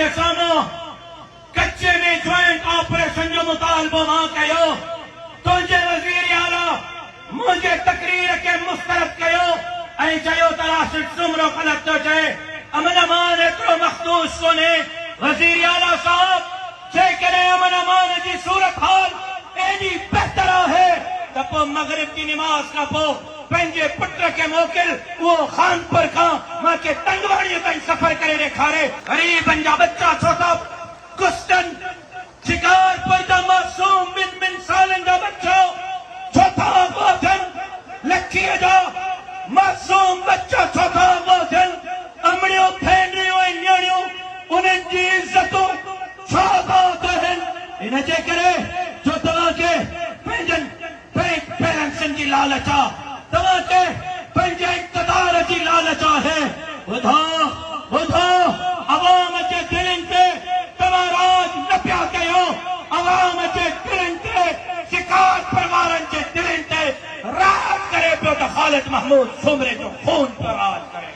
के सामने कच्चे में ज्वाइंट ऑपरेशन जो मुतालबो मां कयो तुझे वजीर आला मुझे तकरीर के मुस्तरद कयो ऐं चयो त राशिद सुमरो गलत थो चए अमन अमान एतिरो मखदूस कोन्हे वजीर आला साहब जेकॾहिं अमन अमान जी सूरत हाल एॾी बहितर आहे त पोइ मगरिब जी निमाज़ खां पोइ पंहिंजे पुट खे मोकिल वो खानपुर खां मूंखे तंगवाणीअ ताईं सफ़र करे ॾेखारे ग़रीबनि जा बच्चा छो था कुस्तन शिकारपुर जा मासूम ॿिनि सालनि जा बच्चा छो था अॻुवाट थियनि लखीअ जा मासूम बच्चा छो था अॻुवाट थियनि अमड़ियूं भेनरियूं ऐं नियाणियूं उन्हनि जी इज़तूं छो था थियनि इन जे करे जो तव्हांखे पंहिंजनि पेरेंट्सनि जी लालच आहे तव्हांखे पंहिंजे इक़्तिदार जी लालच आहे ॿुधो ॿुधो अवाम जे दिलनि ते तव्हां राज न पिया कयो अवाम जे दिलनि ते शिकारपुर वारनि जे दिलनि ते राज करे पियो त ख़ालिद महमूद सुमरे जो खून पियो राज करे